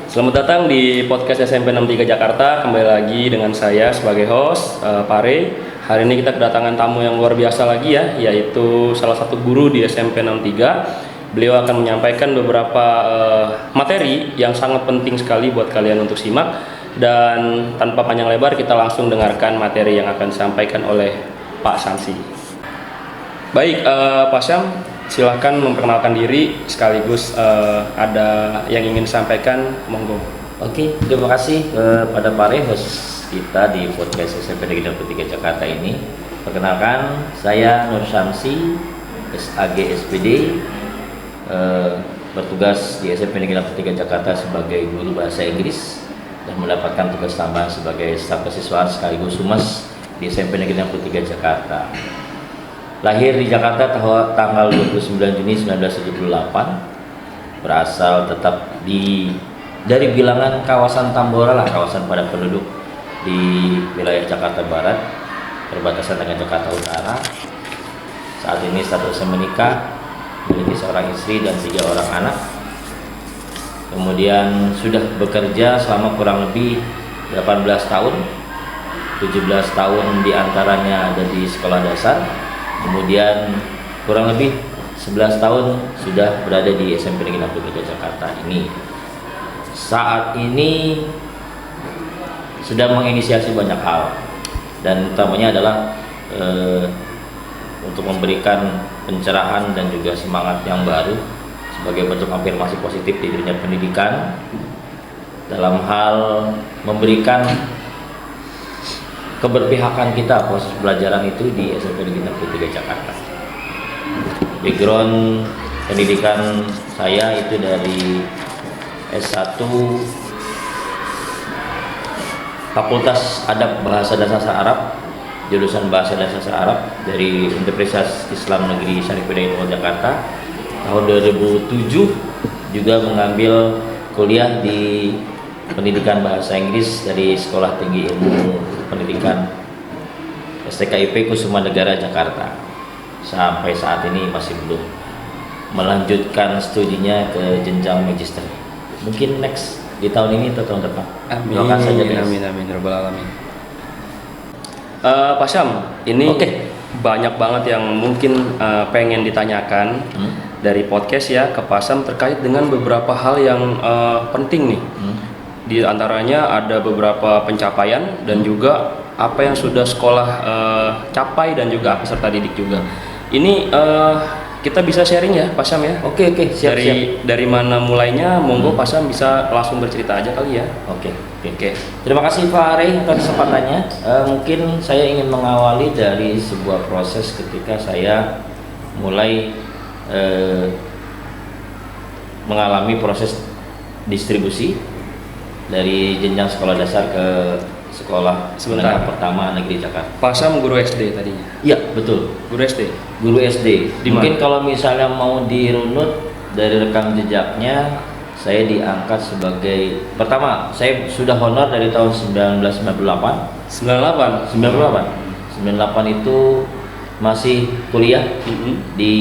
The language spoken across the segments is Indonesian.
Selamat datang di podcast SMP 63 Jakarta. Kembali lagi dengan saya sebagai host, Pare. Hari ini kita kedatangan tamu yang luar biasa lagi ya, yaitu salah satu guru di SMP 63. Beliau akan menyampaikan beberapa materi yang sangat penting sekali buat kalian untuk simak. Dan tanpa panjang lebar, kita langsung dengarkan materi yang akan disampaikan oleh Pak Syamsi. Baik, Pak Syam, silahkan memperkenalkan diri sekaligus ada yang ingin disampaikan, monggo. Oke, terima kasih kepada Pare, host kita di podcast SMP Negeri 63 Jakarta ini. Perkenalkan, saya Nur Syamsi, SAG SPD, bertugas di SMP Negeri 63 Jakarta sebagai guru bahasa Inggris dan mendapatkan tugas tambahan sebagai staf kesiswaan sekaligus humas di SMP Negeri 63 Jakarta. Lahir di Jakarta tanggal 29 Juni 1978, berasal tetap dari bilangan kawasan Tambora lah, kawasan padat penduduk di wilayah Jakarta Barat, perbatasan dengan Jakarta Utara. Saat ini statusnya menikah, memiliki seorang istri dan 3 orang anak. Kemudian sudah bekerja selama kurang lebih 18 tahun, 17 tahun diantaranya ada di sekolah dasar. Kemudian kurang lebih 11 tahun sudah berada di SMP Negeri 63 Jakarta ini. Saat ini sudah menginisiasi banyak hal, dan utamanya adalah untuk memberikan pencerahan dan juga semangat yang baru sebagai bentuk afirmasi positif di dunia pendidikan dalam hal memberikan keberpihakan kita proses pelajaran itu di SMP Negeri 63 Jakarta. Background pendidikan saya itu dari S1 Fakultas Adab Bahasa dan Sastra Arab, jurusan Bahasa dan Sastra Arab dari Universitas Islam Negeri Syarif Hidayatullah Jakarta. Tahun 2007 juga mengambil kuliah di pendidikan bahasa Inggris dari Sekolah Tinggi Ilmu Pendidikan STKIP Kusuma Negara Jakarta. Sampai saat ini masih belum melanjutkan studinya ke jenjang magister. Mungkin next di tahun ini atau tahun depan. Amin. Amin. Rabbal alamin. Pak Syam, ini banyak banget yang mungkin pengen ditanyakan dari podcast ya ke Pak Syam terkait dengan beberapa hal yang penting nih. Di antaranya ada beberapa pencapaian dan juga apa yang sudah sekolah capai dan juga peserta didik juga. Ini kita bisa sharing ya, Pak Syam ya. Oke, siap. Dari mana mulainya? Monggo Pak Syam bisa langsung bercerita aja kali ya. Oke. Terima kasih Pak Ray atas kesempatannya. Mungkin saya ingin mengawali dari sebuah proses ketika saya mulai mengalami proses distribusi dari jenjang sekolah dasar ke sekolah menengah pertama negeri Jakarta. Pak Syam guru SD tadinya? Iya, betul. Guru SD? Guru SD. Mungkin kalau misalnya mau dirunut dari rekam jejaknya, saya diangkat sebagai, pertama saya sudah honor dari tahun 1998. 98 itu masih kuliah di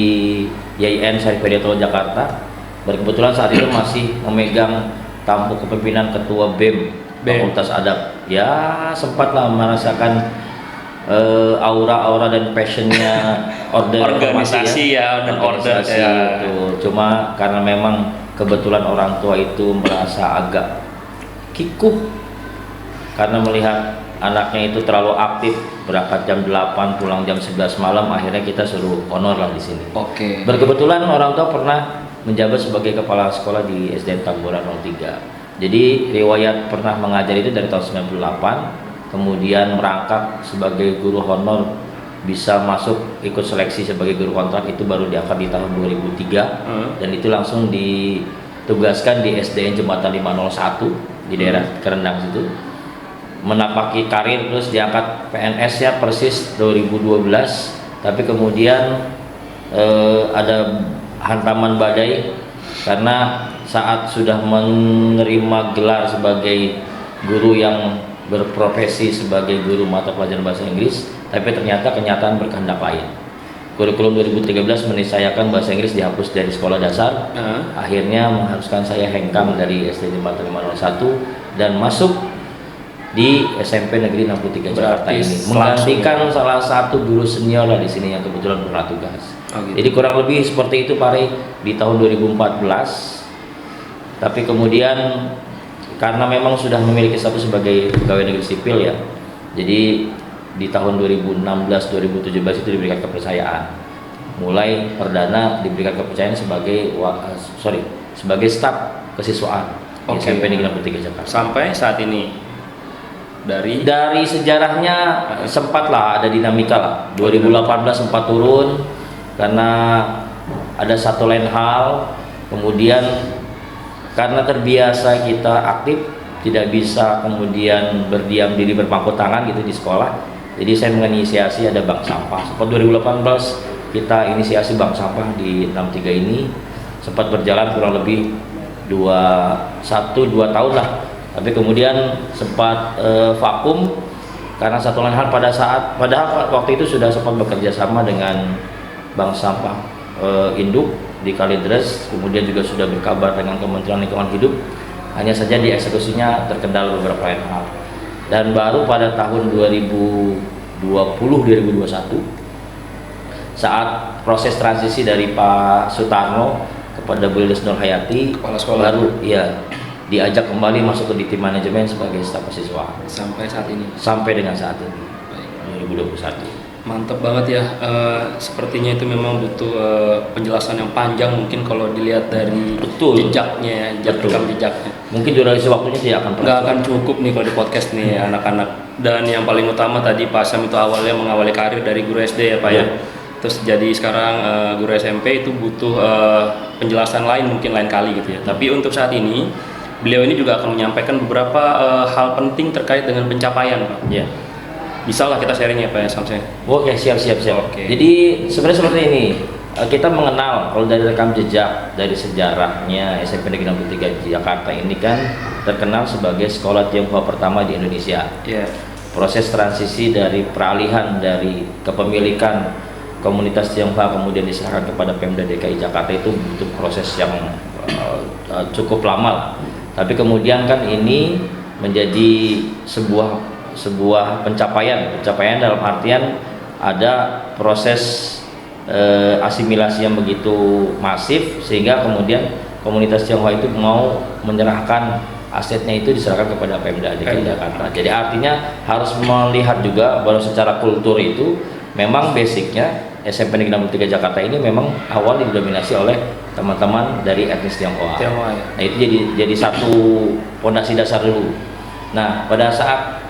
YIN Syarif Hidayatullah Jakarta. Berkebetulan saat itu masih memegang tampuk kepemimpinan ketua BEM Fakultas Adab. Ya sempatlah merasakan aura-aura dan passionnya organisasi ya, dan organisasi itu. Cuma karena memang kebetulan orang tua itu merasa agak kikuk karena melihat anaknya itu terlalu aktif, berangkat jam 8 pulang jam 11 malam, akhirnya kita suruh honor lah di sini. Berkebetulan orang tua pernah menjabat sebagai kepala sekolah di SDN Tambora 03. Jadi riwayat pernah mengajar itu dari tahun 98, kemudian merangkak sebagai guru honor, bisa masuk ikut seleksi sebagai guru kontrak itu baru diangkat di tahun 2003. Dan itu langsung ditugaskan di SDN Jembatan 501 di daerah Kerendang situ. Menapaki karir terus diangkat PNS ya persis 2012, tapi kemudian ada hantaman badai karena saat sudah menerima gelar sebagai guru yang berprofesi sebagai guru mata pelajaran bahasa Inggris, tapi ternyata kenyataan berkehendak lain. kurikulum 2013 meniscayakan bahasa Inggris dihapus dari sekolah dasar. Akhirnya mengharuskan saya hengkang dari SD 4501 dan masuk di SMP Negeri 63 Jakarta ini, menggantikan salah satu guru senior lah di sini yang kebetulan pernah tugas. Jadi kurang lebih seperti itu Pak Rey di tahun 2014. Tapi kemudian karena memang sudah memiliki status sebagai pegawai negeri sipil ya, jadi di tahun 2016-2017 itu diberikan kepercayaan. Mulai perdana diberikan kepercayaan sebagai staf kesiswaan di SMP Negeri 63 Jakarta. Sampai saat ini dari sejarahnya sempatlah ada dinamika lah. 2018 sempat turun karena ada satu lain hal, kemudian karena terbiasa kita aktif, tidak bisa kemudian berdiam diri berpangku tangan gitu di sekolah. Jadi saya menginisiasi ada bank sampah. Sempat 2018 kita inisiasi bank sampah di 63 ini, sempat berjalan kurang lebih 2 tahun lah. Tapi kemudian sempat vakum karena satu lain hal padahal waktu itu sudah sempat bekerja sama dengan bank sampah induk di Kalideres, kemudian juga sudah berkabar dengan Kementerian Lingkungan Hidup, hanya saja di eksekusinya terkendala beberapa hal. Dan baru pada tahun 2020-2021 saat proses transisi dari Pak Sutarno kepada Bu Lilis Nur Hayati, kepala sekolah, baru ya diajak kembali masuk ke tim manajemen sebagai staf siswa sampai saat ini, sampai dengan saat ini. Baik. 2021. Mantap banget ya, sepertinya itu memang butuh penjelasan yang panjang mungkin kalau dilihat dari jejaknya ya, rekam jejaknya. Mungkin durasi waktunya tidak akan nggak akan cukup nih kalau di podcast nih anak-anak. Dan yang paling utama tadi Pak Sam itu awalnya mengawali karir dari guru SD ya Pak ya. Terus jadi sekarang guru SMP itu butuh penjelasan lain mungkin lain kali gitu ya. Tapi untuk saat ini beliau ini juga akan menyampaikan beberapa hal penting terkait dengan pencapaian Pak. Ya. Bisa lah kita sharing ya Pak ya Samsen. Oke, siap. Oke. Jadi sebenarnya seperti ini, kita mengenal kalau dari rekam jejak dari sejarahnya SMP Negeri 63 Jakarta ini kan terkenal sebagai sekolah Tionghoa pertama di Indonesia. Yeah. Proses transisi dari peralihan dari kepemilikan komunitas Tionghoa kemudian diserahkan kepada Pemda DKI Jakarta itu butuh proses yang cukup lama. Tapi kemudian kan ini menjadi sebuah pencapaian dalam artian ada proses asimilasi yang begitu masif sehingga kemudian komunitas Tionghoa itu mau menyerahkan asetnya itu diserahkan kepada Pemda DKI Jakarta. Jadi artinya harus melihat juga bahwa secara kultur itu memang basicnya SMP Negeri 63 Jakarta ini memang awal didominasi oleh teman-teman dari etnis Tionghoa. Ya. Nah itu jadi satu fondasi dasar dulu. Nah pada saat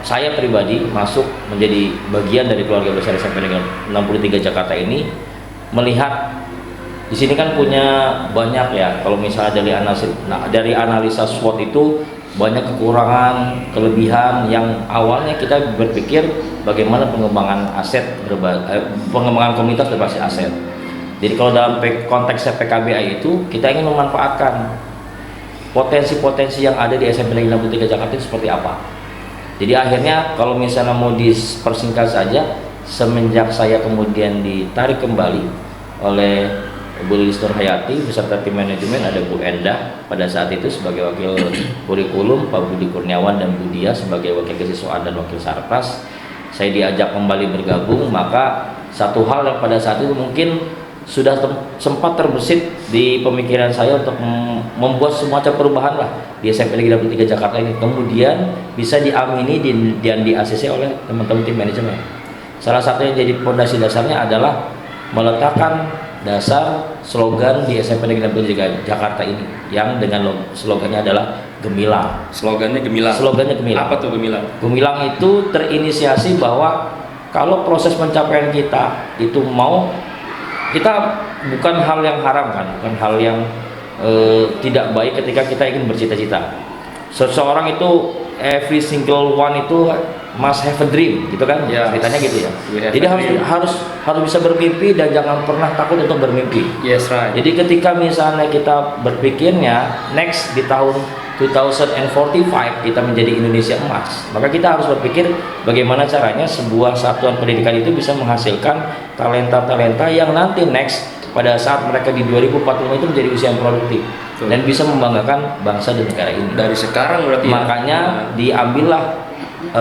saya pribadi masuk menjadi bagian dari keluarga besar SMP Negeri 63 Jakarta ini, melihat di sini kan punya banyak ya, kalau misalnya dari analisa SWOT itu banyak kekurangan, kelebihan yang awalnya kita berpikir bagaimana pengembangan pengembangan komunitas berbasis aset. Jadi kalau dalam konteks PKBI itu kita ingin memanfaatkan potensi-potensi yang ada di SMP Negeri 63 Jakarta itu seperti apa. Jadi akhirnya kalau misalnya mau dipersingkat saja, semenjak saya kemudian ditarik kembali oleh Bu Lilis Nur Hayati beserta tim manajemen, ada Bu Endah pada saat itu sebagai wakil kurikulum, Pak Budi Kurniawan dan Bu Dia sebagai wakil kesiswaan dan wakil sarpras, saya diajak kembali bergabung. Maka satu hal yang pada saat itu mungkin sudah sempat terbesit di pemikiran saya untuk membuat semacam perubahan lah di SMP Negeri 63 Jakarta ini, kemudian bisa diamini dan di-ACC oleh teman-teman tim manajemen. Salah satu yang jadi fondasi dasarnya adalah meletakkan dasar slogan di SMP Negeri 63 Jakarta ini yang dengan slogannya adalah Gemilang. Slogannya Gemilang. Apa tuh Gemilang? Gemilang itu terinisiasi bahwa kalau proses pencapaian kita itu kita bukan hal yang haram kan, bukan hal yang tidak baik ketika kita ingin bercita-cita. Seseorang itu every single one itu must have a dream, gitu kan? Yes. Ceritanya gitu ya. Jadi harus bisa bermimpi dan jangan pernah takut untuk bermimpi. Yes, right. Jadi ketika misalnya kita berpikirnya next di tahun 2045 kita menjadi Indonesia emas, maka kita harus berpikir bagaimana caranya sebuah satuan pendidikan itu bisa menghasilkan talenta-talenta yang nanti next pada saat mereka di 2045 itu menjadi usia yang produktif. Betul. Dan bisa membanggakan bangsa dan negara ini. Dari sekarang berarti Makanya diambillah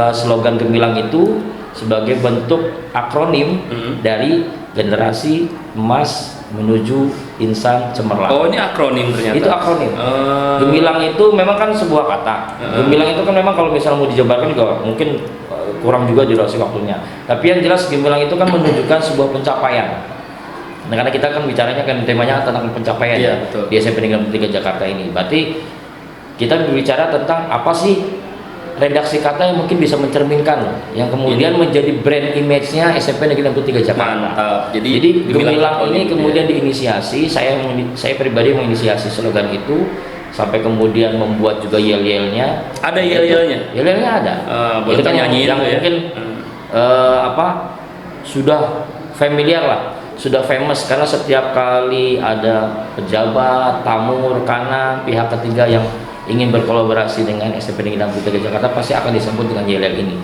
slogan Gemilang itu sebagai bentuk akronim dari generasi emas menuju insan cemerlang. Oh, ini akronim ternyata. Itu akronim. Gemilang itu memang kan sebuah kata. Gemilang itu kan memang kalau misalnya mau dijabarkan juga mungkin kurang juga durasi waktunya. Tapi yang jelas Gemilang itu kan menunjukkan sebuah pencapaian. Nah, karena kita kan bicaranya kan temanya tentang pencapaian Iya, ya, betul. di SMP Negeri 3 Jakarta ini. Berarti kita berbicara tentang apa sih redaksi kata yang mungkin bisa mencerminkan yang kemudian menjadi brand image-nya SMP Negeri 3 Jakarta. Mantap. Jadi Gemilang ini gitu kemudian ya. diinisiasi, saya pribadi menginisiasi slogan itu sampai kemudian membuat juga yel-yelnya. Ada yel-yelnya? Yel-yelnya ada. Boleh Itu kan yang nyanyiin tuh ya. mungkin sudah familiar lah, sudah famous karena setiap kali ada pejabat, tamu, rekanan, pihak ketiga yang ingin berkolaborasi dengan SMP Negeri 3 Jakarta pasti akan disebut dengan yel-yel ini.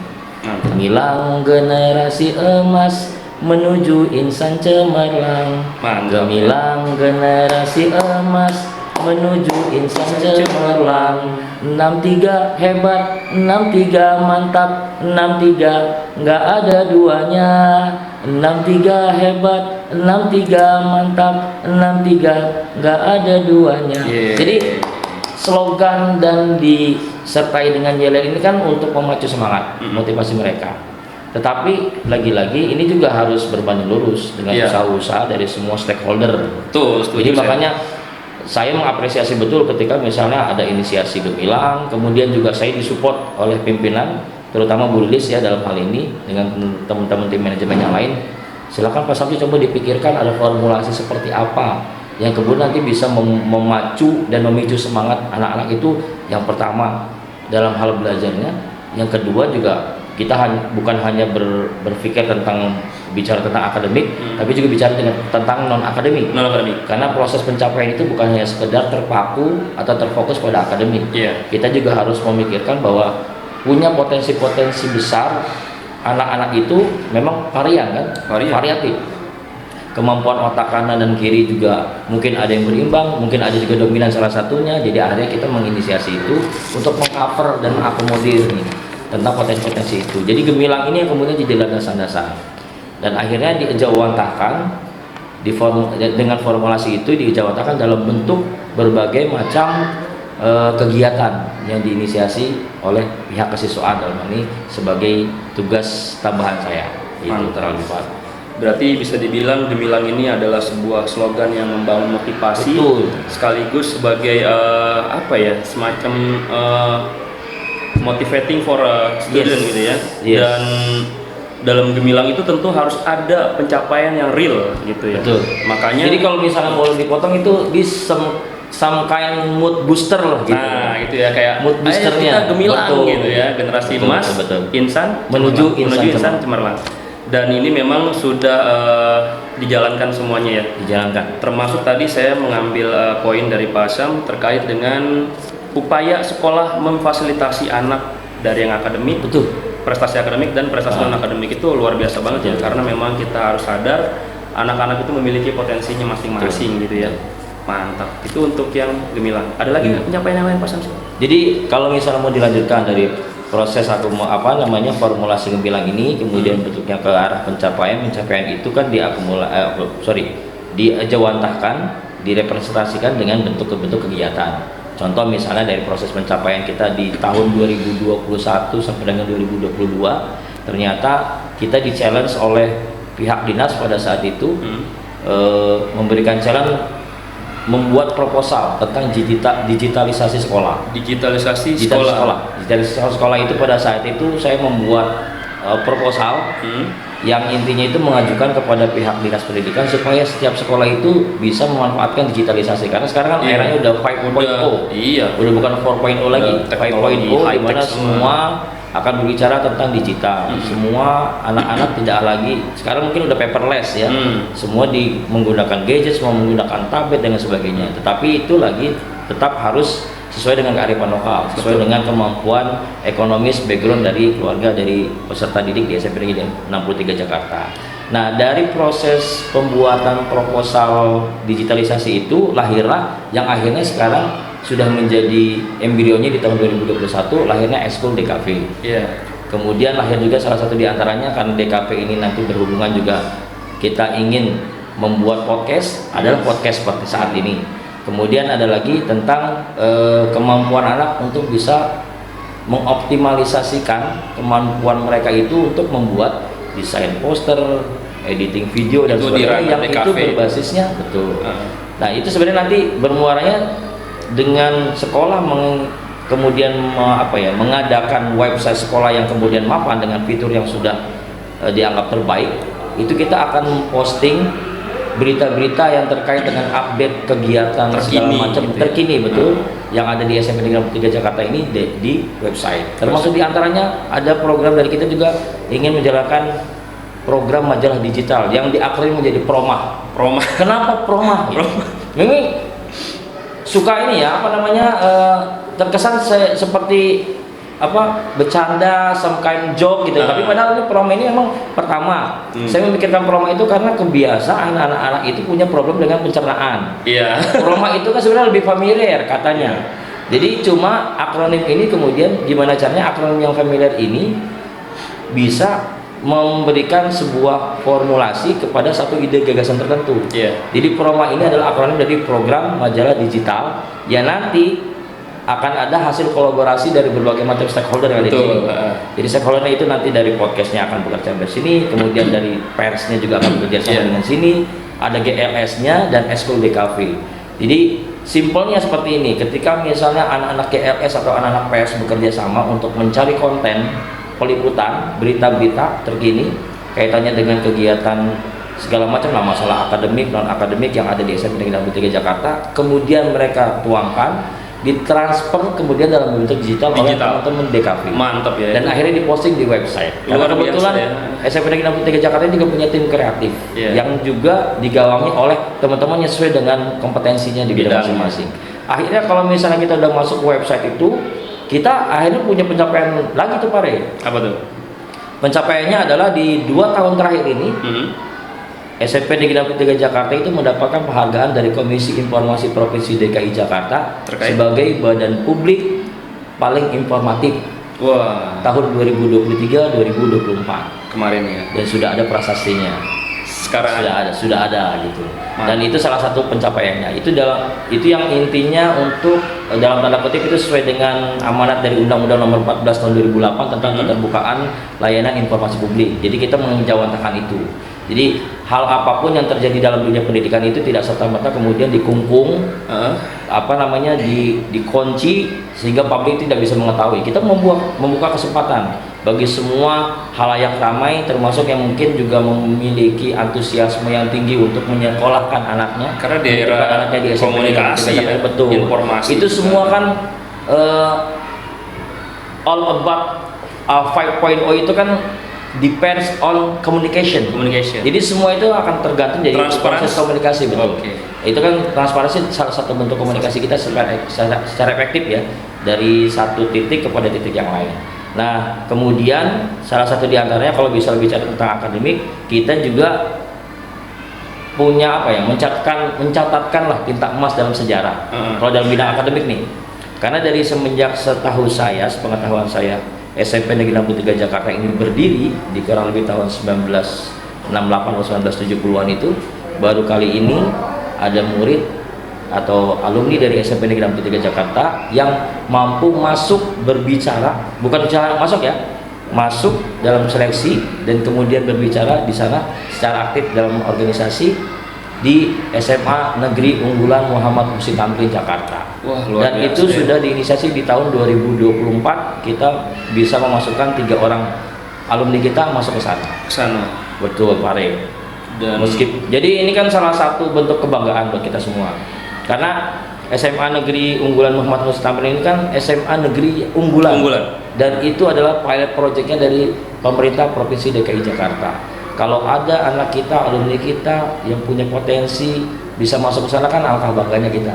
Gemilang generasi emas menuju insan cemerlang. Gemilang generasi emas menuju insan cemerlang. 63 hebat, 63 mantap, 63 nggak ada duanya. 63 hebat, 63 mantap, 63 nggak ada duanya. Jadi slogan dan disertai dengan yel-yel ini kan untuk memacu semangat, motivasi mereka. Tetapi lagi-lagi ini juga harus berbanding lurus dengan usaha-usaha dari semua stakeholder. Betul, Jadi makanya saya mengapresiasi betul ketika misalnya ada inisiasi Gemilang, kemudian juga saya disupport oleh pimpinan, terutama Bu Lilis ya dalam hal ini dengan teman-teman tim manajemen yang lain. Silakan Pak Sabtu coba dipikirkan ada formulasi seperti apa yang kemudian nanti bisa memacu dan memicu semangat anak-anak itu. Yang pertama dalam hal belajarnya, yang kedua juga kita bukan hanya berpikir tentang bicara tentang akademik, tapi juga bicara tentang non akademik. Karena proses pencapaian itu bukan hanya sekedar terpaku atau terfokus pada akademik. Kita juga harus memikirkan bahwa punya potensi-potensi besar. Anak-anak itu memang variatif. Kemampuan otak kanan dan kiri juga mungkin ada yang berimbang, mungkin ada juga dominan salah satunya. Jadi akhirnya kita menginisiasi itu untuk mengcover dan mengakomodir tentang potensi-potensi itu. Jadi Gemilang ini yang kemudian jadi landasan-landasan. Dan akhirnya diejawantahkan dengan formulasi itu diejawantahkan dalam bentuk berbagai macam kegiatan yang diinisiasi oleh pihak kesiswaan dalam ini sebagai tugas tambahan saya. Itu terlalu Pak. Berarti bisa dibilang Gemilang ini adalah sebuah slogan yang membangun motivasi. Betul. Sekaligus sebagai semacam motivating for a student gitu ya. Dan dalam Gemilang itu tentu harus ada pencapaian yang real gitu ya. Betul. Makanya jadi kalau misalnya boleh dipotong itu di some kind mood booster lah gitu. Nah, gitu ya kayak mood boosternya kita Gemilang gitu ya, generasi emas, insan menuju insan cemerlang. Dan ini memang sudah dijalankan semuanya ya. Dijalankan. Termasuk tadi saya mengambil poin dari Pak Sam terkait dengan upaya sekolah memfasilitasi anak dari yang akademik, prestasi akademik dan prestasi non akademik itu luar biasa banget ya. Karena memang kita harus sadar anak-anak itu memiliki potensinya masing-masing gitu ya. Mantap. Itu untuk yang Gemilang. Ada lagi pencapaian yang lain Pak Samsul? Jadi kalau misalnya mau dilanjutkan dari proses formulasi Gemilang ini kemudian bentuknya ke arah pencapaian itu kan diejawantahkan, direpresentasikan dengan bentuk kegiatan. Contoh misalnya dari proses pencapaian kita di tahun 2021 sampai dengan 2022 ternyata kita di-challenge oleh pihak dinas pada saat itu memberikan challenge membuat proposal tentang digitalisasi sekolah. Digitalisasi sekolah itu pada saat itu saya membuat proposal yang intinya itu mengajukan kepada pihak dinas pendidikan supaya setiap sekolah itu bisa memanfaatkan digitalisasi karena sekarang kan eranya udah 5.0. Udah bukan 4.0 lagi. 5.0 di mana semua akan berbicara tentang digital. Semua anak-anak tidak lagi sekarang mungkin udah paperless ya. Semua menggunakan gadget, semua menggunakan tablet dan sebagainya. Tetapi itu lagi tetap harus sesuai dengan kearifan lokal, sesuai dengan kemampuan ekonomis background dari keluarga dari peserta didik di SMP Negeri 63 Jakarta. Nah, dari proses pembuatan proposal digitalisasi itu lahirlah yang akhirnya sekarang sudah menjadi embrionya di tahun 2021, lahirnya Ekskul DKV. Kemudian lahir juga salah satu diantaranya karena DKV ini nanti berhubungan juga kita ingin membuat podcast, adalah podcast seperti saat ini. Kemudian ada lagi tentang kemampuan anak untuk bisa mengoptimalisasikan kemampuan mereka itu untuk membuat desain poster, editing video dan sebagainya yang itu berbasisnya betul. Nah, itu sebenarnya nanti bermuaranya dengan sekolah kemudian mengadakan website sekolah yang kemudian mapan dengan fitur yang sudah dianggap terbaik. Itu kita akan posting berita-berita yang terkait dengan update kegiatan segala macam terkini betul yang ada di SMP Negeri 63 Jakarta ini di website. Termasuk diantaranya ada program dari kita juga ingin menjalankan program majalah digital yang diakronim menjadi Promah. Kenapa Promah? Memang suka ini ya terkesan seperti bercanda, some kind joke gitu. Tapi padahal ini Proma ini memang pertama saya memikirkan Proma itu karena kebiasaan anak-anak itu punya problem dengan pencernaan. Proma itu kan sebenarnya lebih familiar katanya. Jadi cuma akronim ini kemudian gimana caranya akronim yang familiar ini bisa memberikan sebuah formulasi kepada satu ide gagasan tertentu. Jadi Proma ini adalah akronim dari program majalah digital yang nanti akan ada hasil kolaborasi dari berbagai macam stakeholder yang ada di sini. Jadi stakeholdernya itu nanti dari podcastnya akan bekerja dari sini, kemudian dari persnya juga akan bekerja sama dengan sini, ada GLS-nya dan Ekskul DKV. Jadi simpelnya seperti ini, ketika misalnya anak-anak GLS atau anak-anak pers bekerja sama untuk mencari konten peliputan berita-berita terkini kaitannya dengan kegiatan segala macam masalah akademik non akademik yang ada di SMP Negeri 63 Jakarta, kemudian mereka tuangkan ditransfer kemudian dalam bentuk digital oleh teman-teman DKV. Mantap ya. Dan akhirnya diposting di website. Karena kebetulan SMP Negeri 63 Jakarta juga punya tim kreatif yang juga digawangi oleh teman-teman yang sesuai dengan kompetensinya di bidang masing-masing. Akhirnya kalau misalnya kita udah masuk website itu, kita akhirnya punya pencapaian lagi tuh Pak Rey. Apa tuh? Pencapaiannya adalah di 2 tahun terakhir ini SMP Negeri 63 Jakarta itu mendapatkan penghargaan dari Komisi Informasi Provinsi DKI Jakarta sebagai badan publik paling informatif tahun 2023-2024 kemarin ya. Dan sudah ada prasastinya. Sekarang sudah ada gitu. Dan itu salah satu pencapaiannya. Itu yang intinya untuk dalam tanda kutip itu sesuai dengan amanat dari Undang-Undang Nomor 14 Tahun 2008 tentang keterbukaan layanan informasi publik. Jadi kita menjawantahkan itu. Jadi hal apapun yang terjadi dalam dunia pendidikan itu tidak serta-merta kemudian dikungkung, dikunci sehingga publik tidak bisa mengetahui. Kita membuka kesempatan bagi semua halayak ramai, termasuk yang mungkin juga memiliki antusiasme yang tinggi untuk menyekolahkan anaknya. Karena di era komunikasi betul. Informasi itu semua kan all about 5.0 itu kan depends on communication. Jadi semua itu akan tergantung dari proses komunikasi, betul. Itu kan transparansi salah satu bentuk komunikasi kita secara efektif ya, dari satu titik kepada titik yang lain. Nah, kemudian salah satu diantaranya kalau bisa bicara tentang akademik, kita juga punya mencatatkan lah tinta emas dalam sejarah. Kalau dalam bidang akademik nih, karena dari semenjak sepengetahuan saya SMP Negeri 63 Jakarta ini berdiri di kurang lebih tahun 1968 atau 1970-an itu, baru kali ini ada murid atau alumni dari SMP Negeri 63 Jakarta yang mampu masuk berbicara, bukan bicara masuk ya, masuk dalam seleksi dan kemudian berbicara di sana secara aktif dalam organisasi di SMA Negeri Unggulan Muhammad Muhsin Tamrin Jakarta. Dan itu sudah diinisiasi di tahun 2024, kita bisa memasukkan 3 orang alumni kita masuk ke sana. Betul Pak Rey. Jadi ini kan salah satu bentuk kebanggaan buat kita semua. Karena SMA Negeri Unggulan Muhammad Muhsin Tamrin ini kan SMA Negeri Unggulan. Dan itu adalah pilot projectnya dari pemerintah Provinsi DKI Jakarta. Kalau ada anak kita, alumni kita yang punya potensi bisa masuk ke sana kan alangkah bangganya kita.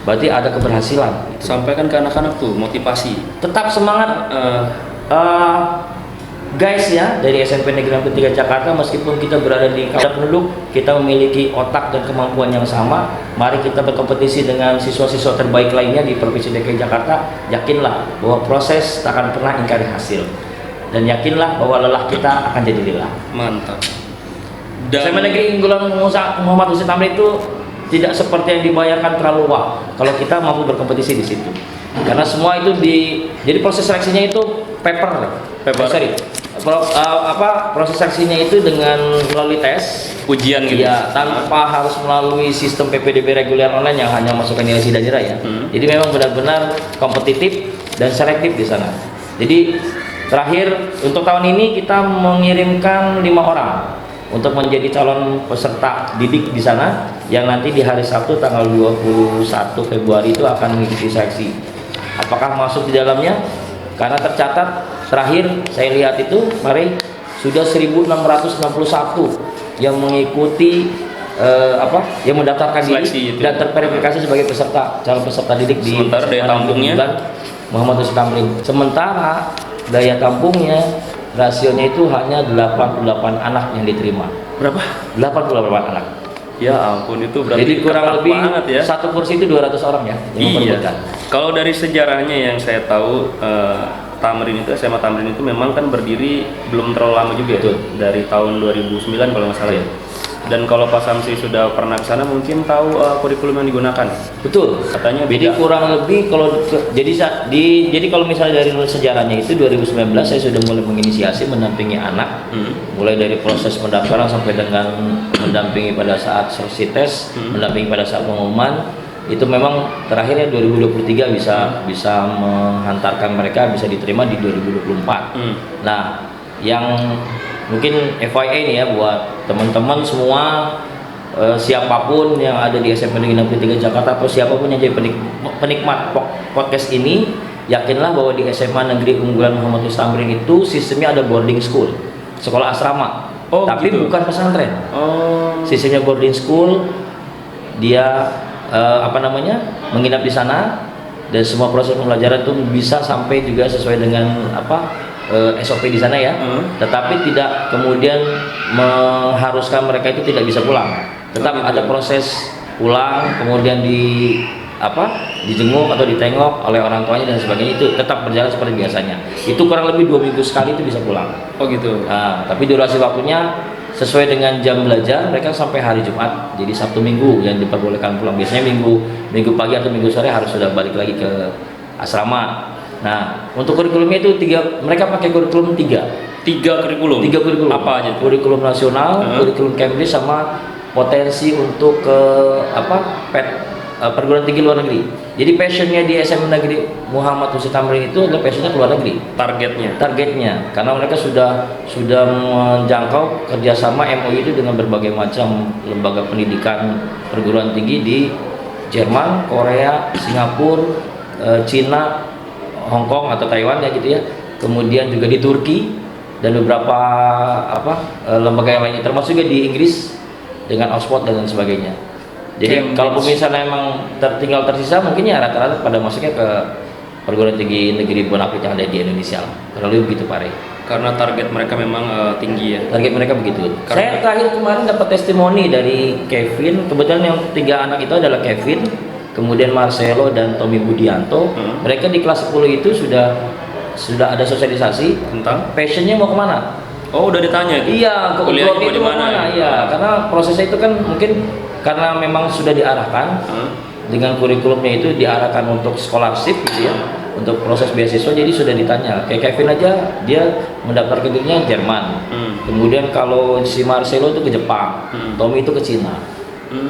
berarti ada keberhasilan. Sampaikan ke anak-anak tuh motivasi. Tetap semangat guys ya, dari SMP Negeri 63 Jakarta, meskipun kita berada di kawasan penduduk, kita memiliki otak dan kemampuan yang sama. Mari kita berkompetisi dengan siswa-siswa terbaik lainnya di Provinsi DKI Jakarta. Yakinlah bahwa proses tak akan pernah ingkari hasil, dan yakinlah bahwa lelah kita akan jadi lelah. Mantap. SMP Negeri Unggulan Muhammad Hussein Tamrin itu tidak seperti yang dibayangkan terlalu wah kalau kita mampu berkompetisi di situ, karena semua itu jadi proses seleksinya itu proses seleksinya itu dengan melalui tes ujian gitu ya, tanpa harus melalui sistem PPDB reguler online yang hanya masukkan nilai SIDA ya. Jadi memang benar-benar kompetitif dan selektif di sana. Jadi terakhir untuk tahun ini kita mengirimkan 5 orang untuk menjadi calon peserta didik di sana, yang nanti di hari Sabtu tanggal 21 Februari itu akan mengikuti seleksi. Apakah masuk di dalamnya? Karena tercatat terakhir saya lihat itu mari sudah 1661 yang mengikuti yang mendaftarkan diri dan terverifikasi sebagai calon peserta didik di daya tampungnya Muhammad Hussein Tamrin. Sementara daya tampungnya rasionya itu hanya 88 anak yang diterima. Berapa? 88 anak. Ya ampun, itu berarti jadi kurang lebih ya. Satu kursi itu 200 orang ya yang iya. Kalau dari sejarahnya yang saya tahu, Tamrin itu, SMA Tamrin itu memang kan berdiri belum terlalu lama juga ya, dari tahun 2009 kalau nggak salah ya. Dan kalau Pak Samsi sudah pernah ke sana mungkin tahu kurikulum yang digunakan. Betul. Katanya jadi kurang lebih jadi kalau misalnya dari sejarahnya itu 2019 saya sudah mulai menginisiasi mendampingi anak, mulai dari proses pendaftaran sampai dengan mendampingi pada saat seleksi tes, mendampingi pada saat pengumuman. Itu memang terakhirnya 2023 bisa menghantarkan mereka bisa diterima di 2024. Nah, yang mungkin FYI nih ya buat teman-teman semua, siapapun yang ada di SMP Negeri 63 Jakarta atau siapapun yang jadi penikmat podcast ini, yakinlah bahwa di SMA Negeri Unggulan Muhammad Hussein Tamrin itu sistemnya ada boarding school, sekolah asrama. Tapi gitu? Bukan pesantren. Sistemnya boarding school, dia menginap di sana, dan semua proses pembelajaran itu bisa sampai juga sesuai dengan SOP di sana ya. Tetapi tidak kemudian mengharuskan mereka itu tidak bisa pulang. Tetap ada proses pulang, kemudian dijenguk atau ditengok oleh orang tuanya dan sebagainya, itu tetap berjalan seperti biasanya. Itu kurang lebih 2 minggu sekali itu bisa pulang. Oh gitu. Nah, tapi durasi waktunya sesuai dengan jam belajar mereka sampai hari Jumat. Jadi Sabtu Minggu yang diperbolehkan pulang. Biasanya minggu pagi atau minggu sore harus sudah balik lagi ke asrama. Nah, untuk kurikulumnya itu mereka pakai kurikulum 3 kurikulum. Apa aja? Kurikulum nasional, kurikulum Cambridge, sama potensi untuk ke perguruan tinggi luar negeri. Jadi passionnya di SMA Negeri Muhammad Hussein Tamrin itu adalah passionnya ke luar negeri. Targetnya, karena mereka sudah menjangkau kerjasama MOU itu dengan berbagai macam lembaga pendidikan perguruan tinggi di Jerman, Korea, Singapura, Cina, Hong Kong atau Taiwan ya gitu ya. Kemudian juga di Turki dan beberapa lembaga yang lainnya, termasuk juga di Inggris dengan Oxford dan sebagainya. Jadi kalau misalnya memang tinggal tersisa, mungkin ya rata-rata pada masuknya ke perguruan tinggi negeri bonafit yang ada di Indonesia. Kurang lebih begitu Pak Rey. Karena target mereka memang tinggi ya. Target mereka begitu. Saya terakhir kemarin dapat testimoni dari Kevin. Kebetulan yang 3 anak itu adalah Kevin, kemudian Marcelo dan Tommy Budianto. Mereka di kelas 10 itu sudah ada sosialisasi tentang passionnya mau kemana. Oh, udah ditanya? Iya, kuliah itu mau kemana? Iya, karena prosesnya itu kan mungkin karena memang sudah diarahkan dengan kurikulumnya itu diarahkan untuk scholarship gitu ya, untuk proses beasiswa. Jadi sudah ditanya. Kayak Kevin aja dia mendaftarkan dirinya Jerman. Kemudian kalau si Marcelo itu ke Jepang, Tommy itu ke Cina.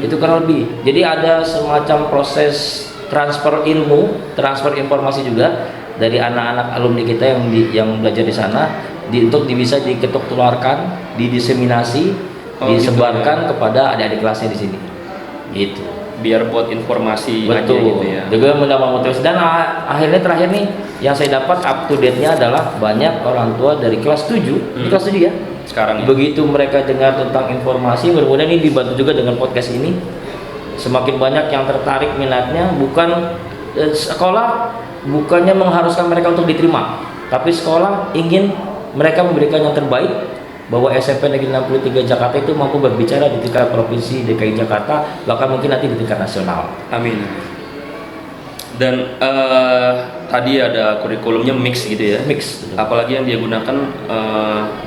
Itu kurang lebih. Jadi ada semacam proses transfer ilmu, transfer informasi juga dari anak-anak alumni kita yang belajar di sana, untuk bisa diketuk tularkan, didiseminasi, disebarkan gitu, kepada adik-adik kelasnya di sini. Gitu. Biar buat informasi aja gitu ya. Juga mendapat motivasi. Dan akhirnya terakhir nih yang saya dapat up to date-nya adalah banyak orang tua dari kelas 7, di kelas 7 ya. Sekarang ya. Begitu mereka dengar tentang informasi, mudah-mudahan ini dibantu juga dengan podcast ini. semakin banyak yang tertarik minatnya, bukan sekolah bukannya mengharuskan mereka untuk diterima, tapi sekolah ingin mereka memberikan yang terbaik, bahwa SMP Negeri 63 Jakarta itu mampu berbicara di tingkat provinsi DKI Jakarta, bahkan mungkin nanti di tingkat nasional. Amin. Dan tadi ada kurikulumnya mix gitu ya. Mix. Apalagi yang dia gunakan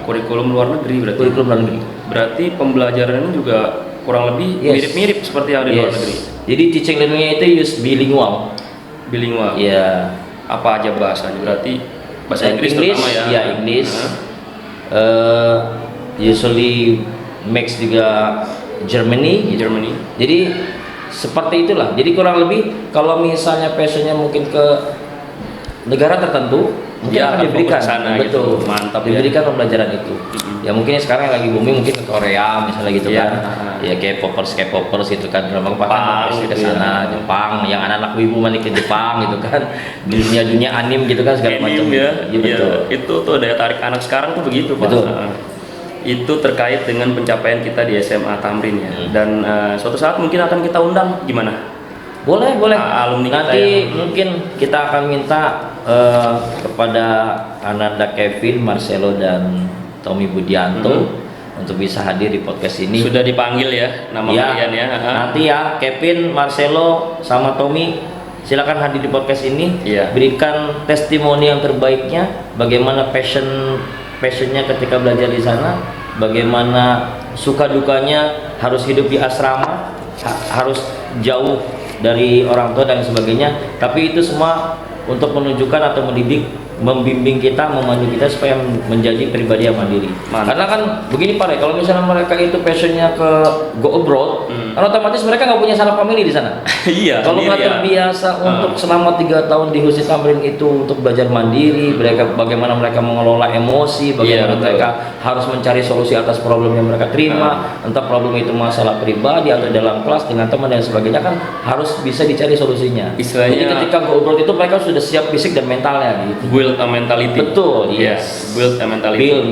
kurikulum luar negeri berarti. Kurikulum luar negeri. Berarti pembelajarannya juga kurang lebih mirip-mirip seperti yang ada di luar negeri. Jadi teaching learning-nya itu use bilingual. Bilingual. Iya. Apa aja bahasanya? Berarti bahasa Inggris terutama ya. Iya, Inggris. Usually mix juga Germany. Jadi seperti itulah. Jadi kurang lebih kalau misalnya passionnya mungkin ke negara tertentu, mungkin ya, akan diberikan sana, betul, gitu. Mantap, diberikan pembelajaran itu. Ya mungkin sekarang yang lagi booming mungkin ke Korea misalnya gitu ya, kan. Ya K-popers itu kan drama pasti ke sana, Jepang, yang anak-anak wibu malah ke Jepang gitu kan. Dunia anim gitu kan segala macam. Ya, betul. Itu tuh daya tarik anak sekarang tuh begitu, Pak. Betul. Itu terkait dengan pencapaian kita di SMA Tamrin ya. Dan suatu saat mungkin akan kita undang, gimana? Boleh. Alumni Nanti kita mungkin kita akan minta kepada Ananda Kevin, Marcelo dan Tommy Budianto untuk bisa hadir di podcast ini. Sudah dipanggil ya nama kalian ya. Nanti ya Kevin, Marcelo sama Tommy silakan hadir di podcast ini. Iya. Berikan testimoni yang terbaiknya, bagaimana passionnya ketika belajar di sana, bagaimana suka dukanya harus hidup di asrama, harus jauh dari orang tua dan sebagainya. Tapi itu semua untuk menunjukkan atau membimbing kita, memandu kita supaya menjadi pribadi yang mandiri. Karena kan begini Pak, kalau misalnya mereka itu passionnya ke go abroad, kan otomatis mereka nggak punya sanak family di sana. Iya. Kalau nggak terbiasa untuk selama 3 tahun di Husin Tamrin itu untuk belajar mandiri, bagaimana mereka mengelola emosi, bagaimana mereka harus mencari solusi atas problem yang mereka terima, entah problem itu masalah pribadi atau dalam kelas dengan teman dan sebagainya, kan harus bisa dicari solusinya. Istilahnya, jadi ketika go abroad itu mereka sudah siap fisik dan mentalnya gitu. Build a mentality. Betul, yes. Build a mentality.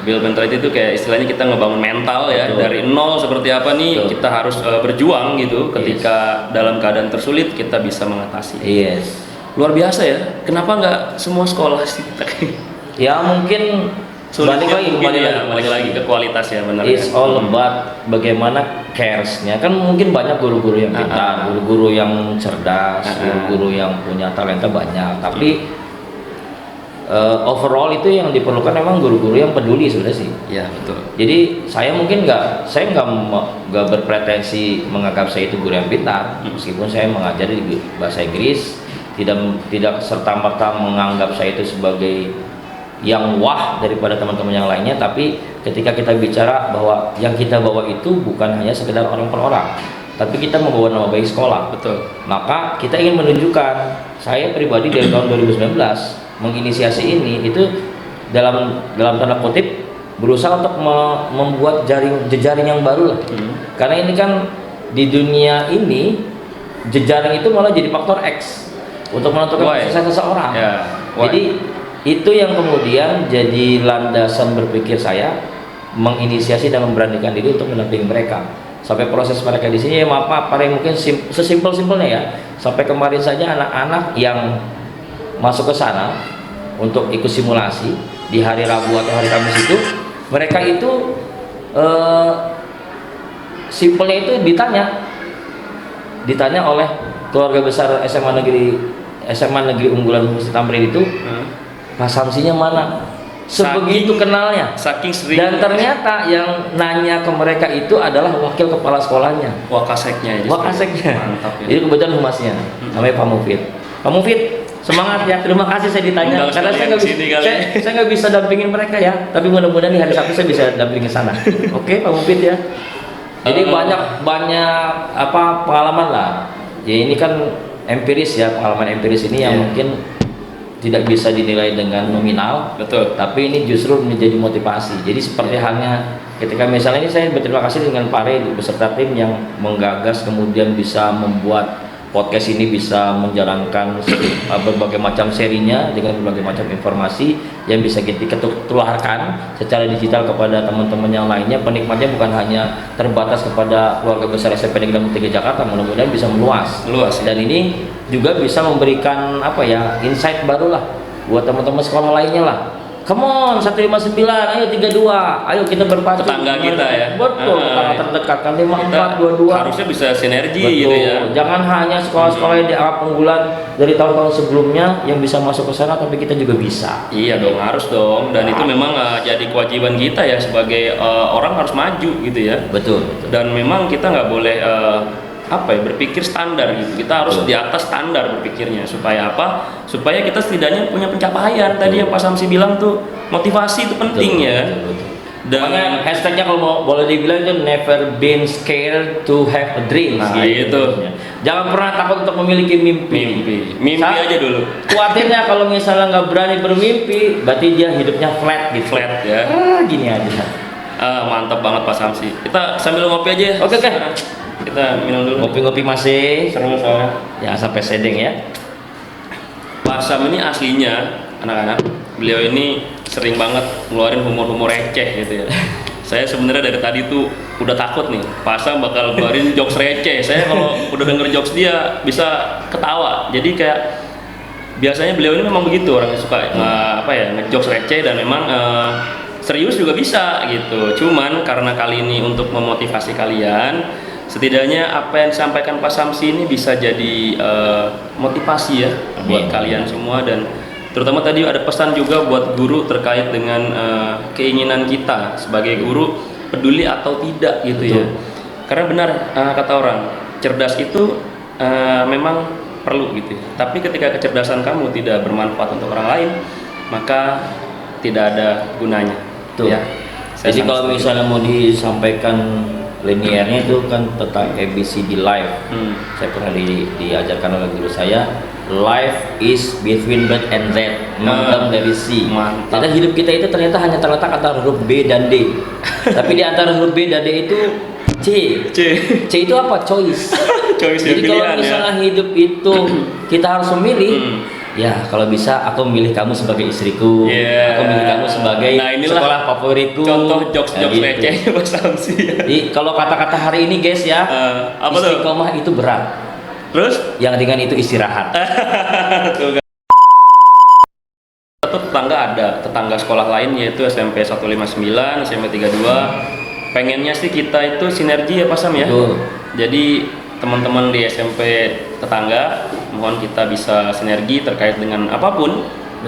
Build mentality itu kayak istilahnya kita ngebangun mental ya. Betul. Dari nol seperti apa nih. Betul. Kita harus berjuang gitu. Ketika dalam keadaan tersulit kita bisa mengatasi. Yes. Luar biasa ya. Kenapa nggak semua sekolah sih? Ya mungkin balik lagi ke kualitas ya, benar. It's all about bagaimana cares-nya. Kan mungkin banyak guru-guru yang pintar, guru-guru yang cerdas, guru-guru yang punya talenta banyak. Tapi overall itu yang diperlukan memang guru-guru yang peduli sebenarnya sih. Ya betul. Jadi saya mungkin nggak berpretensi menganggap saya itu guru yang pintar, meskipun saya mengajar di bahasa Inggris, tidak serta-merta menganggap saya itu sebagai yang wah daripada teman-teman yang lainnya. Tapi ketika kita bicara bahwa yang kita bawa itu bukan hanya sekedar orang per orang, tapi kita membawa nama baik sekolah. Betul. Maka kita ingin menunjukkan, saya pribadi dari tahun 2019 menginisiasi ini itu dalam tanda kutip berusaha untuk membuat jejaring yang baru lah. Karena ini kan di dunia ini jejaring itu malah jadi faktor X untuk menentukan sukses seseorang. Jadi itu yang kemudian jadi landasan berpikir saya menginisiasi dan memberanikan diri untuk mendampingi mereka sampai proses mereka di sini. Ya maaf Pak, mungkin sesimpel-simpelnya ya, sampai kemarin saja anak-anak yang masuk ke sana untuk ikut simulasi di hari Rabu atau hari Kamis itu, mereka itu simpelnya itu ditanya oleh keluarga besar SMA negeri unggulan Husin Tamrin itu, Pak Samsinya mana? Sebegitu kenalnya. Saking sering. Dan ternyata yang nanya ke mereka itu adalah wakil kepala sekolahnya. Wakaseknya. Mantap ya. Itu kebetulan humasnya, namanya Pak Mufid. Pak Mufid, semangat ya. Terima kasih saya ditanya. Karena saya nggak bisa dampingin mereka ya. Tapi mudah-mudahan di hari Sabtu saya bisa dampingin sana. Oke, Pak Mufid ya. Jadi banyak pengalaman lah. Ya ini kan empiris ya, pengalaman empiris ini yang mungkin tidak bisa dinilai dengan nominal. Betul. Tapi ini justru menjadi motivasi. Jadi seperti halnya ketika misalnya ini saya berterima kasih dengan Pak Rey beserta tim yang menggagas kemudian bisa membuat podcast ini bisa menjalankan berbagai macam serinya dengan berbagai macam informasi yang bisa kita tularkan secara digital kepada teman-teman yang lainnya. Penikmatnya bukan hanya terbatas kepada keluarga besar SMP Negeri 3 Jakarta, mudah-mudahan bisa meluas. Dan ini juga bisa memberikan insight baru lah buat teman-teman sekolah lainnya lah. Come on, 159, ayo 32, ayo kita berpacu. Tetangga kita ya. Betul, tetangga terdekat kan 5422. Harusnya bisa sinergi. Betul. Gitu ya. Jangan hanya sekolah-sekolah yang dianggap unggulan dari tahun-tahun sebelumnya yang bisa masuk ke sana, tapi kita juga bisa. Iya dong, harus dong. Dan itu memang jadi kewajiban kita ya sebagai orang harus maju gitu ya. Betul. Dan memang kita nggak boleh berpikir standar gitu. Kita harus di atas standar berpikirnya. Supaya apa? Supaya kita setidaknya punya pencapaian. Tadi yang Pak Samsi bilang tuh, motivasi itu penting ya. Dan hashtagnya kalau boleh dibilang itu never been scared to have a dream. Nah itu. Jangan pernah takut untuk memiliki mimpi. Mimpi aja dulu. Khawatirnya kalau misalnya nggak berani bermimpi, berarti dia hidupnya flat gitu. Flat ya. Gini aja. Mantap banget Pak Samsi. Kita sambil ngopi aja. Oke. Kita minum dulu. Ngopi-ngopi masih. Seru soalnya. Ya sampai sedeng ya. Pak Sam ini aslinya anak-anak. Beliau ini sering banget ngeluarin humor-humor receh gitu ya. Saya sebenarnya dari tadi tuh udah takut nih, Pak Sam bakal ngeluarin jokes receh. Saya kalau udah denger jokes dia bisa ketawa. Jadi kayak biasanya beliau ini memang begitu, orangnya suka ngejokes receh dan memang serius juga bisa gitu. Cuman karena kali ini untuk memotivasi kalian, setidaknya apa yang disampaikan Pak Samsi ini bisa jadi motivasi ya buat kalian semua. Dan terutama tadi ada pesan juga buat guru terkait dengan keinginan kita sebagai guru peduli atau tidak gitu. Betul. Ya karena benar kata orang, cerdas itu memang perlu gitu ya. Tapi ketika kecerdasan kamu tidak bermanfaat untuk orang lain, maka tidak ada gunanya. Tuh. Ya. Jadi kalau misalnya mau disampaikan linearnya itu kan tentang ABCD life. Saya pernah diajarkan oleh guru saya, life is between bird and that, dari C. Jadi hidup kita itu ternyata hanya terletak antara huruf B dan D. Tapi di antara huruf B dan D itu C itu apa? Choice. Jadi kalau misalnya hidup itu kita harus memilih, ya kalau bisa aku memilih kamu sebagai istriku, aku memilih kamu sebagai sekolah favoritku. Contoh jokes receh Pak Samsi. Jadi kalau kata-kata hari ini guys ya, istiqomah itu berat. Terus yang ringan itu istirahat. Tetangga sekolah lain yaitu SMP 159, SMP 32. Pengennya sih kita itu sinergi ya Pak Sam ya. Jadi teman-teman di SMP tetangga, mohon kita bisa sinergi terkait dengan apapun.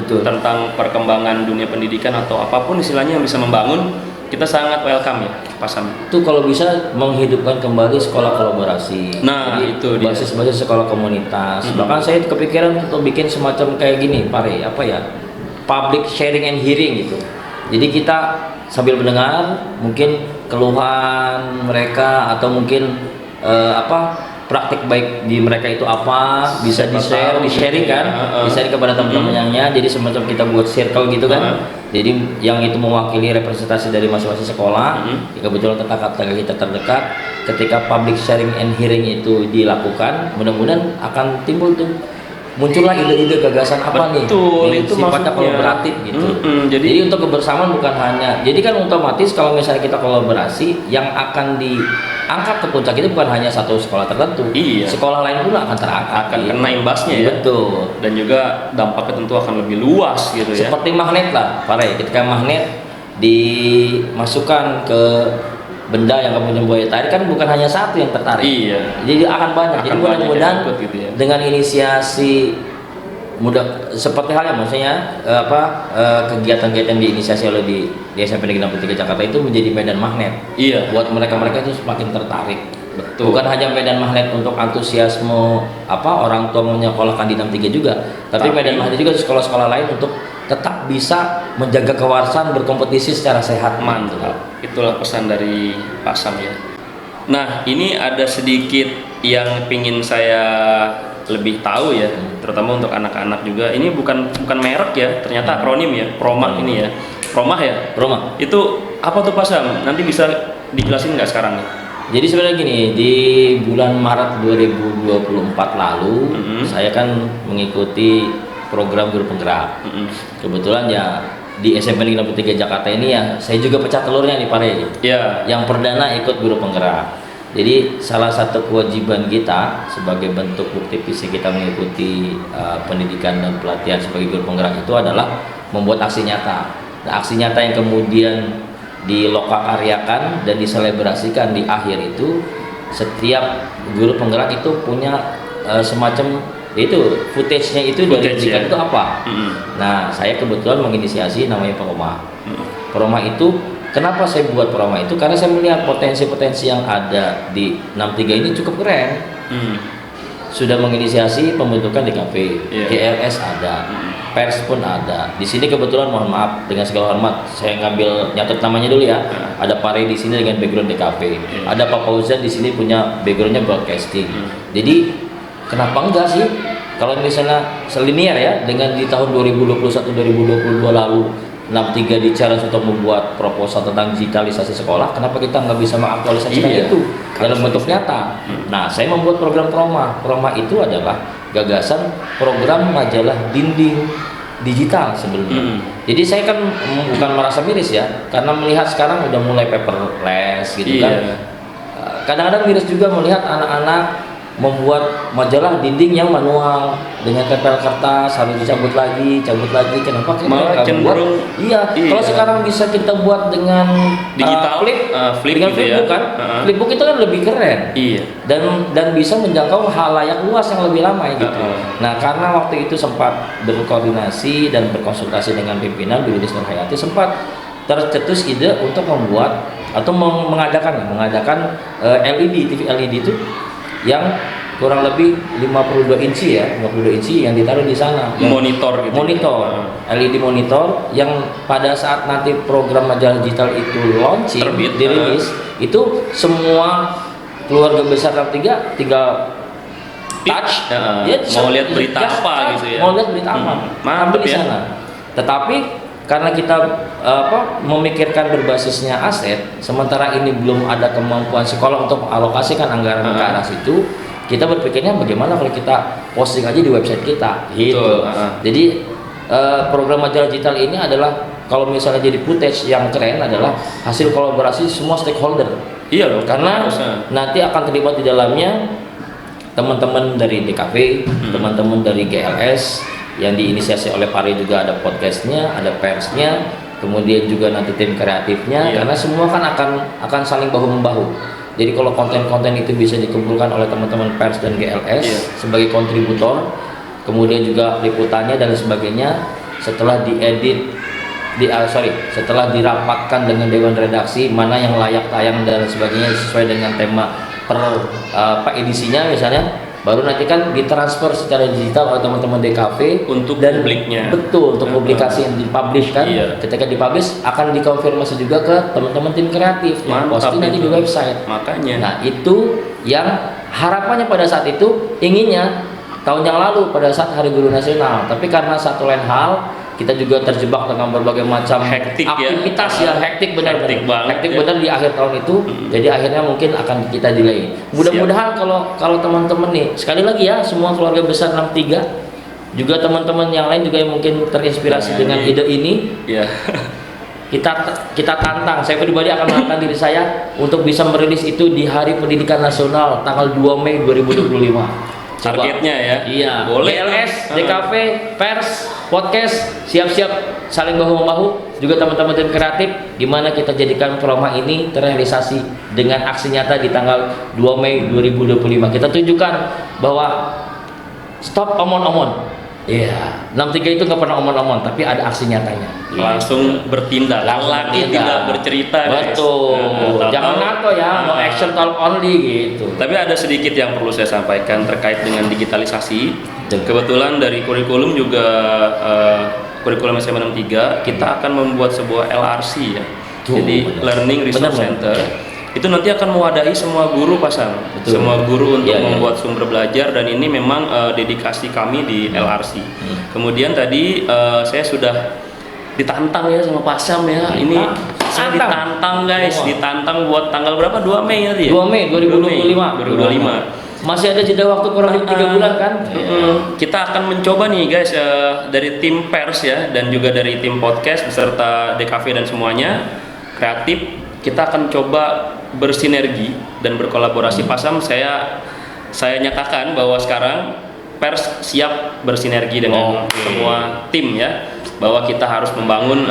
Tentang perkembangan dunia pendidikan atau apapun istilahnya yang bisa membangun, kita sangat welcome ya Pak Sam. Itu kalau bisa menghidupkan kembali sekolah kolaborasi. Nah, jadi, itu basis sekolah komunitas. Bahkan saya kepikiran untuk bikin semacam kayak gini, Pare, public sharing and hearing gitu. Jadi kita sambil mendengar mungkin keluhan mereka atau mungkin praktik baik di mereka itu apa, bisa di-sharing kan, di-sharing kepada teman-teman yangnya. Jadi semacam kita buat circle gitu kan. Jadi yang itu mewakili representasi dari masing-masing sekolah. Kebetulan tetangga kita terdekat, ketika public sharing and hearing itu dilakukan, mudah-mudahan akan timbul tuh, muncullah ide-ide gagasan apa nih yang sifatnya kolaboratif gitu. Jadi untuk kebersamaan bukan hanya, jadi kan otomatis kalau misalnya kita kolaborasi, yang akan diangkat ke puncak itu bukan hanya satu sekolah tertentu, sekolah lain pun akan terangkat, akan kena imbasnya ya. Betul. Dan juga dampaknya tentu akan lebih luas gitu ya. Seperti magnet lah, ketika magnet dimasukkan ke benda yang kamu buaya tarik kan bukan hanya satu yang tertarik. Jadi akan banyak. Jadi mudah-mudahan gitu ya. dengan inisiasi seperti halnya maksudnya kegiatan-kegiatan diinisiasi oleh di SMP Negeri 63 Jakarta itu menjadi medan magnet. Buat mereka-mereka itu semakin tertarik. Betul. Bukan hanya medan magnet untuk antusiasme orang tua menyekolahkan di 63 juga, tapi medan magnet juga di sekolah-sekolah lain untuk tetap bisa menjaga kewarasan berkompetisi secara sehat. Mantap. Itulah pesan dari Pak Sam ya. Nah, ini ada sedikit yang pingin saya lebih tahu ya, terutama untuk anak-anak juga. Ini bukan merek ya, ternyata akronim ya, Promah ini ya. Promah ya? Promah. Itu apa tuh Pak Sam? Nanti bisa dijelasin nggak sekarang nih? Jadi sebenarnya gini, di bulan Maret 2024 lalu, saya kan mengikuti program guru penggerak. Kebetulan ya di SMP Negeri 63 Jakarta ini ya, saya juga pecah telurnya nih Pak Rey. Ya. Yang perdana ikut guru penggerak. Jadi salah satu kewajiban kita sebagai bentuk bukti fisik kita mengikuti pendidikan dan pelatihan sebagai guru penggerak itu adalah membuat aksi nyata. Nah, aksi nyata yang kemudian dilokakaryakan dan diselebrasikan di akhir itu, setiap guru penggerak itu punya semacam itu footage-nya itu dari pendidikan itu apa. Nah, saya kebetulan menginisiasi namanya Proma. Proma itu kenapa saya buat Proma itu? Karena saya melihat potensi-potensi yang ada di 63 ini cukup keren. Sudah menginisiasi pembentukan DKP, GLS ada, pers pun ada. Di sini kebetulan mohon maaf dengan segala hormat saya ngambil nyatet namanya dulu ya. Ada Pak Rey di sini dengan background DKP. Ada Pak Fauzan di sini punya backgroundnya broadcasting. Jadi kenapa enggak sih kalau misalnya selinier ya dengan di tahun 2021-2022 lalu 63 di challenge untuk membuat proposal tentang digitalisasi sekolah, kenapa kita nggak bisa mengaktualisasikan itu dalam bentuk nyata? Nah, saya membuat program Proma. Proma itu adalah gagasan program majalah dinding digital sebelumnya. Jadi saya kan bukan merasa miris ya, karena melihat sekarang udah mulai paperless gitu kan. Kadang-kadang miris juga melihat anak-anak membuat majalah dinding yang manual dengan tempel kertas harus dicabut lagi. Kenapa kita nggak buat? Iya. Kalau sekarang bisa kita buat dengan digital, flip dengan gitu flipbook ya. kan? Flipbook itu kan lebih keren. Iya. Dan bisa menjangkau halayak luas yang lebih lama gitu. Nah, karena waktu itu sempat berkoordinasi dan berkonsultasi dengan pimpinan Bu Yudis Nur Hayati, sempat tercetus ide untuk membuat atau mengadakan LED, TV LED itu yang kurang lebih 52 inci ya, 52 inci yang ditaruh di sana. Monitor gitu. LED monitor yang pada saat nanti program majalah digital itu launching, dirilis, itu semua keluarga besar 63 tinggal touch, mau lihat berita apa gitu ya. Mau lihat berita apa, mantap di sana. Tetapi karena kita memikirkan berbasisnya aset, sementara ini belum ada kemampuan sekolah untuk mengalokasikan anggaran ke arah situ, kita berpikirnya bagaimana kalau kita posting aja di website kita, gitu. Jadi program majalah digital ini adalah kalau misalnya jadi footage yang keren adalah hasil kolaborasi semua stakeholder. Iya loh. Karena nanti akan terlibat di dalamnya teman-teman dari DKV, teman-teman dari GLS. Yang diinisiasi oleh Pak Rey juga ada podcastnya, ada persnya, kemudian juga nanti tim kreatifnya, karena semua kan akan saling bahu membahu. Jadi kalau konten-konten itu bisa dikumpulkan oleh teman-teman pers dan GLS sebagai kontributor, kemudian juga liputannya dan sebagainya, setelah diedit, setelah dirapatkan dengan dewan redaksi mana yang layak tayang dan sebagainya sesuai dengan tema per edisinya misalnya. Baru nanti kan ditransfer secara digital oleh teman-teman DKV untuk dan publiknya. Betul, untuk publikasi yang dipublish kan. Ketika dipublish akan dikonfirmasi juga ke teman-teman tim kreatif yang posting nanti di website. Makanya. Nah, itu yang harapannya pada saat itu inginnya tahun yang lalu pada saat Hari Guru Nasional. Tapi karena satu lain hal kita juga terjebak dengan berbagai macam aktivitas hektik benar di akhir tahun itu. Jadi akhirnya mungkin akan kita delay. Mudah-mudahan kalau teman-teman nih sekali lagi ya semua keluarga besar 63 juga teman-teman yang lain juga yang mungkin terinspirasi dengan ide ini. Kita tantang, saya pribadi akan menantang diri saya untuk bisa merilis itu di Hari Pendidikan Nasional tanggal 2 Mei 2025. Targetnya ya. Iya. Boleh. GLS, DKV, pers, podcast, siap-siap saling bahu-membahu. Juga teman-teman tim kreatif, di mana kita jadikan Proma ini terrealisasi dengan aksi nyata di tanggal 2 Mei 2025. Kita tunjukkan bahwa stop omon-omon. Iya, 63 itu nggak pernah omon-omon, tapi ada aksi nyatanya. Langsung bertindak. Lagi tidak bercerita. Betul. Jangan NATO ya, no action talk only gitu. Tapi ada sedikit yang perlu saya sampaikan terkait dengan digitalisasi. Kebetulan dari kurikulum juga kurikulum SMA 63 kita akan membuat sebuah LRC ya. Jadi Learning Resource Center. Itu nanti akan mewadahi semua guru pasang, semua guru untuk membuat sumber belajar, dan ini memang dedikasi kami di LRC. Kemudian tadi saya sudah ditantang ya sama Pak Sam ya, ini Saya ditantang guys, ditantang buat tanggal berapa? 2 Mei nanti ya? 2 Mei 2025. 2025. Masih ada jeda waktu kurang lebih 3 bulan kan? Kita akan mencoba nih guys, dari tim pers ya, dan juga dari tim podcast beserta DKV dan semuanya kreatif, kita akan coba bersinergi dan berkolaborasi. Pasam, saya nyatakan bahwa sekarang pers siap bersinergi dengan semua tim ya, bahwa kita harus membangun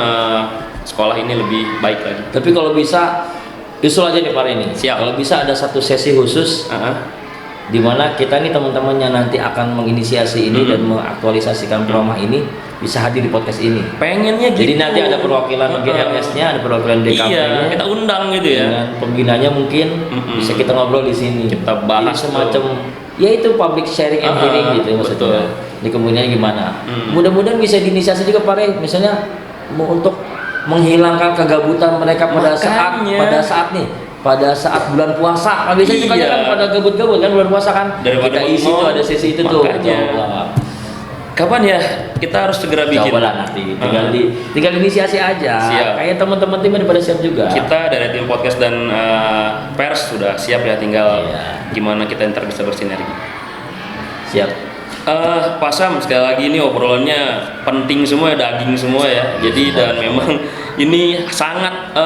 sekolah ini lebih baik lagi. Tapi kalau bisa usul aja nih Pak ini. Siap. Kalau bisa ada satu sesi khusus di mana kita nih teman-temannya nanti akan menginisiasi ini dan mengaktualisasikan program ini bisa hadir di podcast ini. Pengennya gitu. Jadi nanti ada perwakilan GRS-nya, ada perwakilan DKP-nya. Iya, kita undang gitu ya. Dengan pembinanya mungkin bisa kita ngobrol di sini. Kita bahas jadi semacam ya itu public sharing and hearing gitu maksudnya. Di kemudian gimana? Mudah-mudahan bisa diinisiasi juga Pak Rey, misalnya untuk menghilangkan kegabutan mereka pada saat bulan puasa. Kan biasanya sukanya kan pada gabut-gabut kan bulan puasa kan. Daripada kita isi tuh ada sesi itu tuh. Kapan ya kita harus segera bikin? Cobalah nanti tinggal inisiasi aja. Siap. Kayak teman-teman tim pada siap juga. Kita dari tim podcast dan pers sudah siap ya, tinggal gimana kita ntar bisa bersinergi. Siap. Pak Sam, sekali lagi ini obrolannya penting semua ya, daging semua ya. Jadi dan memang ini sangat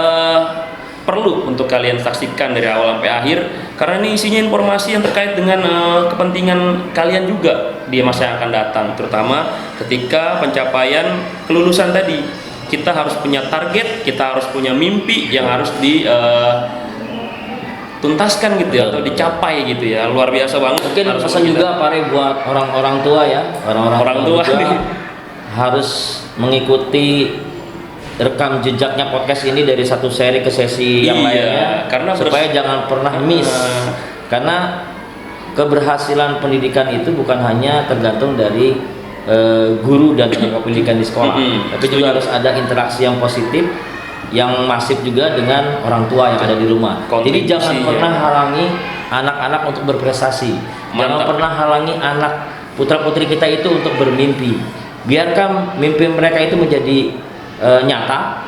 perlu untuk kalian saksikan dari awal sampai akhir, karena ini isinya informasi yang terkait dengan kepentingan kalian juga di masa yang akan datang, terutama ketika pencapaian kelulusan tadi. Kita harus punya target, kita harus punya mimpi yang harus dituntaskan gitu ya, atau dicapai gitu ya. Luar biasa banget. Mungkin pesan juga Pak Rey buat orang-orang tua ya, orang tua juga harus mengikuti rekam jejaknya podcast ini dari satu seri ke sesi yang lainnya, karena supaya jangan pernah miss. Karena keberhasilan pendidikan itu bukan hanya tergantung dari guru dan tenaga pendidikan di sekolah, tapi juga harus ada interaksi yang positif, yang masif juga dengan orang tua yang ada di rumah. Jadi jangan pernah halangi anak-anak untuk berprestasi. Jangan pernah halangi anak putra-putri kita itu untuk bermimpi. Biarkan mimpi mereka itu menjadi nyata,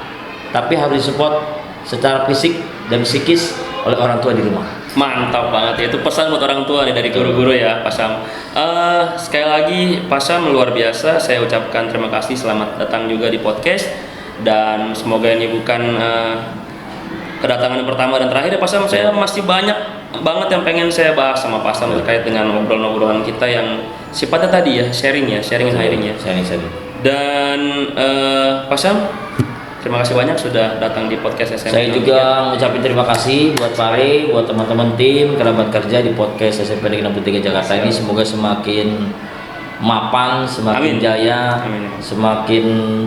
tapi harus disupport secara fisik dan psikis oleh orang tua di rumah. Mantap banget ya, itu pesan buat orang tua nih dari guru-guru ya Pak Sam. Sekali lagi Pak Sam luar biasa, saya ucapkan terima kasih, selamat datang juga di podcast, dan semoga ini bukan kedatangan yang pertama dan terakhir ya Pak Sam. Saya masih banyak banget yang pengen saya bahas sama Pak Sam terkait dengan obrolan-obrolan kita yang sifatnya tadi ya, sharing and sharing ya. Dan Pak Sam, terima kasih banyak sudah datang di podcast SMP. Saya juga ngucapin terima kasih buat Pak Rey, buat teman-teman tim kerabat kerja di podcast SMP Negeri 63 Jakarta ini. Semoga semakin mapan, semakin jaya, semakin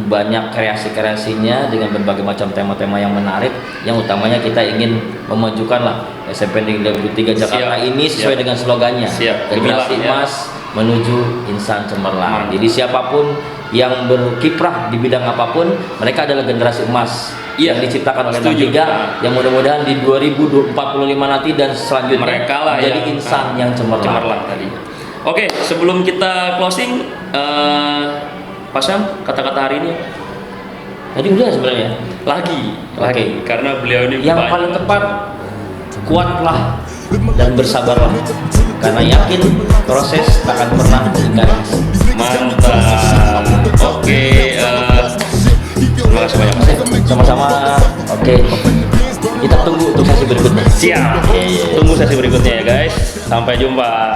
banyak kreasi-kreasinya dengan berbagai macam tema-tema yang menarik. Yang utamanya kita ingin memajukan lah SMP Negeri 63 Jakarta ini sesuai dengan slogannya, generasi emas menuju insan cemerlang. Jadi siapapun yang berkiprah di bidang apapun, mereka adalah generasi emas yang diciptakan oleh 63, yang mudah-mudahan di 2045 nanti dan selanjutnya mereka lah menjadi insan yang cemerlang tadi. Oke, sebelum kita closing, Pak Sam, kata-kata hari ini tadi udah sebenarnya lagi, karena beliau ini yang paling tepat, kuatlah dan bersabarlah, karena yakin proses takkan pernah meninggalkan. Mantap. Oke, terima kasih banyak. Sama-sama. Oke. Kita tunggu untuk sesi berikutnya. Siap. Tunggu sesi berikutnya ya guys. Sampai jumpa.